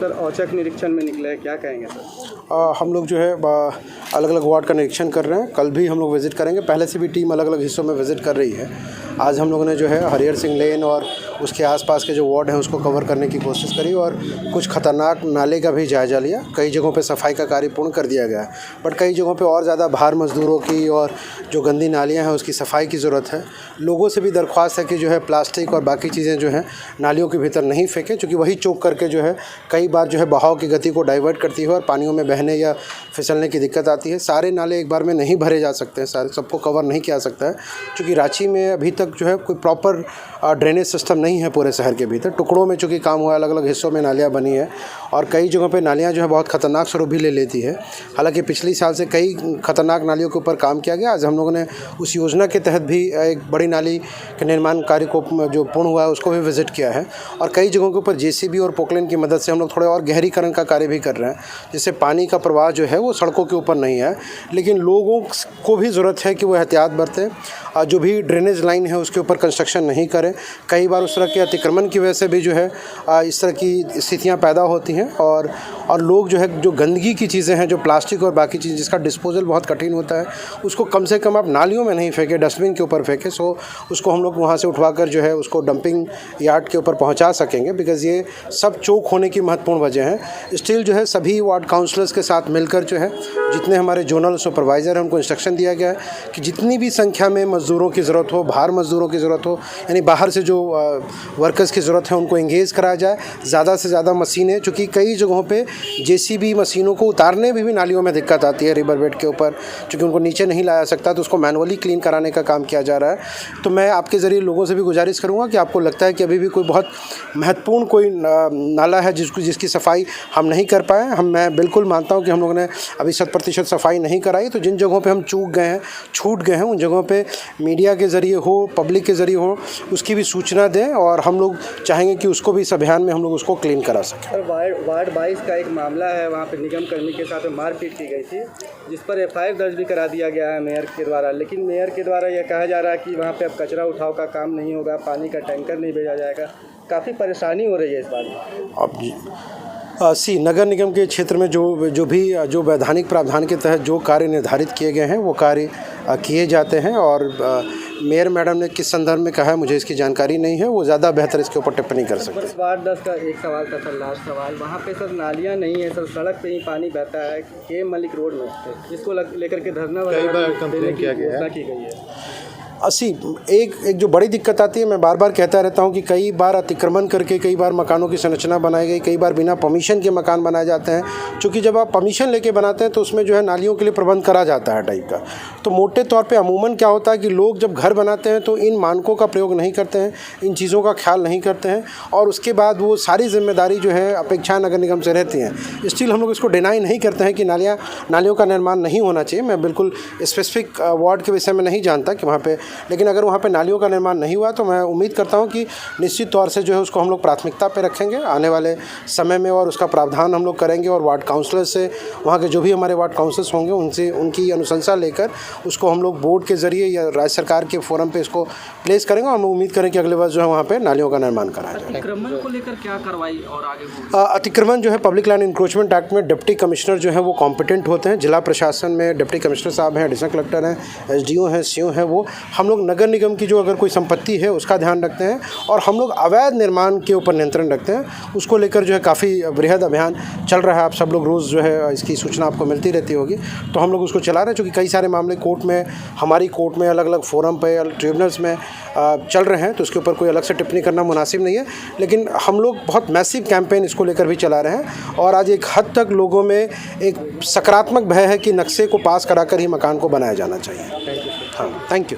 Sir औचक निरीक्षण में निकले हैं, क्या कहेंगे सर? हम लोग जो है अलग अलग वार्ड का निरीक्षण कर रहे हैं। कल भी हम लोग विज़िट करेंगे। पहले से भी टीम अलग अलग हिस्सों में विज़िट कर रही है। आज हम लोगों ने जो है हरिहर सिंह लेन और उसके आसपास के जो वार्ड हैं उसको कवर करने की कोशिश करी और कुछ ख़तरनाक नाले का भी जायज़ा लिया। कई जगहों पे सफाई का कार्य पूर्ण कर दिया गया है, बट कई जगहों पे और ज़्यादा बाहर मज़दूरों की और जो गंदी नालियाँ हैं उसकी सफाई की ज़रूरत है। लोगों से भी दरख्वास्त है कि जो है प्लास्टिक और बाकी चीज़ें जो हैं नालियों के भीतर नहीं फेंकें, क्योंकि वही चोक करके जो है कई बार जो है बहाव की गति को डाइवर्ट करती है और पानियों में बहने या फिसलने की दिक्कत आती है। सारे नाले एक बार में नहीं भरे जा सकते हैं, सारे सबको कवर नहीं किया सकता है, क्योंकि रांची में अभी तक जो है कोई प्रॉपर ड्रेनेज सिस्टम नहीं है पूरे शहर के भीतर। टुकड़ों में चूँकि काम हुआ, अलग अलग हिस्सों में नालियाँ बनी है और कई जगहों पे नालियाँ जो है बहुत ख़तरनाक स्वरूप भी ले लेती है। हालांकि पिछली साल से कई ख़तरनाक नालियों के ऊपर काम किया गया। आज हम लोगों ने उस योजना के तहत भी एक बड़ी नाली के निर्माण कार्य को जो पूर्ण हुआ है उसको भी विज़िट किया है और कई जगहों के ऊपर जेसीबी और पोकलेन की मदद से हम लोग थोड़े और गहरीकरण का कार्य भी कर रहे हैं, जिससे पानी का प्रवाह जो है वो सड़कों के ऊपर नहीं है। लेकिन लोगों को भी ज़रूरत है कि वो एहतियात बरतें, जो भी ड्रेनेज लाइन है उसके ऊपर कंस्ट्रक्शन नहीं करें। कई बार उस तरह के अतिक्रमण की वजह से भी जो है इस तरह की स्थितियाँ पैदा होती हैं और लोग जो है जो गंदगी की चीज़ें हैं, जो प्लास्टिक और बाकी चीज़ जिसका डिस्पोजल बहुत कठिन होता है, उसको कम से कम आप नालियों में नहीं फेंकें, डस्टबिन के ऊपर फेंकें। सो उसको हम लोग वहाँ से उठवाकर जो है उसको डंपिंग यार्ड के ऊपर पहुँचा सकेंगे, बिकॉज़ ये सब चोक होने की महत्वपूर्ण वजह है। स्टिल जो है सभी वार्ड काउंसलर्स के साथ मिलकर जो है जितने हमारे जोनल सुपरवाइज़र हैं उनको इंस्ट्रक्शन दिया गया है कि जितनी भी संख्या में मज़दूरों की ज़रूरत हो, बाहर मज़दूरों की ज़रूरत हो, यानी बाहर से जो वर्कर्स की ज़रूरत है उनको एंगेज कराया जाए। ज़्यादा से ज़्यादा मशीनें, चूँकि कई जगहों पे जेसीबी मशीनों को उतारने में भी नालियों में दिक्कत आती है रिवर बेड के ऊपर, क्योंकि उनको नीचे नहीं लाया सकता, तो उसको मैनुअली क्लीन कराने का काम किया जा रहा है। तो मैं आपके ज़रिए लोगों से भी गुजारिश करूँगा कि आपको लगता है कि अभी भी कोई बहुत महत्वपूर्ण कोई नाला है जिसकी सफाई हम नहीं कर पाए, मैं बिल्कुल मानता हूँ कि हम लोगों ने अभी 100% सफाई नहीं कराई। तो जिन जगहों पे हम चूक गए हैं, छूट गए हैं, उन जगहों पे मीडिया के ज़रिए हो, पब्लिक के ज़रिए हो, उसकी भी सूचना दें और हम लोग चाहेंगे कि उसको भी इस अभियान में हम लोग उसको क्लीन करा सकें। सर, वार्ड 22 का एक मामला है, वहाँ पे निगम कर्मी के साथ मारपीट की गई थी, जिस पर FIR दर्ज भी करा दिया गया है मेयर के द्वारा। लेकिन मेयर के द्वारा यह कहा जा रहा है कि वहाँ पे अब कचरा उठाव का काम नहीं होगा, पानी का टैंकर नहीं भेजा जाएगा। काफ़ी परेशानी हो रही है इस बात में। अब नगर निगम के क्षेत्र में जो वैधानिक प्रावधान के तहत जो कार्य निर्धारित किए गए हैं वो कार्य किए जाते हैं और मेयर मैडम ने किस संदर्भ में कहा है मुझे इसकी जानकारी नहीं है, वो ज़्यादा बेहतर इसके ऊपर टिप्पणी कर सकते हैं। वार्ड 10 का एक सवाल था सर, लास्ट सवाल, वहाँ पे सर नालियाँ नहीं है सर, सड़क पे ही पानी बहता है के मलिक रोड में, जिसको लेकर के धरना देने की घोषणा की गई है। एक जो बड़ी दिक्कत आती है, मैं बार बार कहता रहता हूँ कि कई बार अतिक्रमण करके कई बार मकानों की संरचना बनाई गई, कई बार बिना परमिशन के मकान बनाए जाते हैं। क्योंकि जब आप परमिशन लेके बनाते हैं तो उसमें जो है नालियों के लिए प्रबंध करा जाता है टाइप का। तो मोटे तौर पे अमूमन क्या होता है कि लोग जब घर बनाते हैं तो इन मानकों का प्रयोग नहीं करते हैं, इन चीज़ों का ख्याल नहीं करते हैं और उसके बाद वो सारी जिम्मेदारी जो है अपेक्षा नगर निगम से रहती हैं। स्टिल हम लोग इसको डिनाई नहीं करते हैं कि नालियों का निर्माण नहीं होना चाहिए। मैं बिल्कुल स्पेसिफिक वार्ड के विषय में नहीं जानता कि वहाँ पे, लेकिन अगर वहाँ पे नालियों का निर्माण नहीं हुआ तो मैं उम्मीद करता हूँ कि निश्चित तौर से जो है उसको हम लोग प्राथमिकता पे रखेंगे आने वाले समय में और उसका प्रावधान हम लोग करेंगे और वार्ड काउंसलर से, वहाँ के जो भी हमारे वार्ड काउंसलर्स होंगे उनसे उनकी अनुशंसा लेकर उसको हम लोग बोर्ड के ज़रिए या राज्य सरकार के फोरम पे इसको प्लेस करेंगे और हम उम्मीद करें कि अगले वर्ष जो है वहाँ पे नालियों का निर्माण कराया जाए। अतिक्रमण को लेकर क्या कार्रवाई और आगे? अतिक्रमण जो है पब्लिक लैंड इंक्रोचमेंट एक्ट में डिप्टी कमिश्नर जो है वो कॉम्पिटेंट होते हैं। जिला प्रशासन में डिप्टी कमिश्नर साहब हैं, एडिशनल कलेक्टर हैं, SDO हैं, CO हैं। वो हम लोग नगर निगम की जो अगर कोई संपत्ति है उसका ध्यान रखते हैं और हम लोग अवैध निर्माण के ऊपर नियंत्रण रखते हैं। उसको लेकर जो है काफ़ी बृहद अभियान चल रहा है। आप सब लोग रोज़ जो है इसकी सूचना आपको मिलती रहती होगी, तो हम लोग उसको चला रहे हैं। चूँकि कई सारे मामले कोर्ट में, हमारी कोर्ट में, अलग अलग फोरम पे, ट्रिब्यूनल्स में चल रहे हैं, तो उसके ऊपर कोई अलग से टिप्पणी करना मुनासिब नहीं है। लेकिन हम लोग बहुत मैसिव कैंपेन इसको लेकर भी चला रहे हैं और आज एक हद तक लोगों में एक सकारात्मक भय है कि नक्शे को पास कराकर ही मकान को बनाया जाना चाहिए। हाँ, थैंक यू।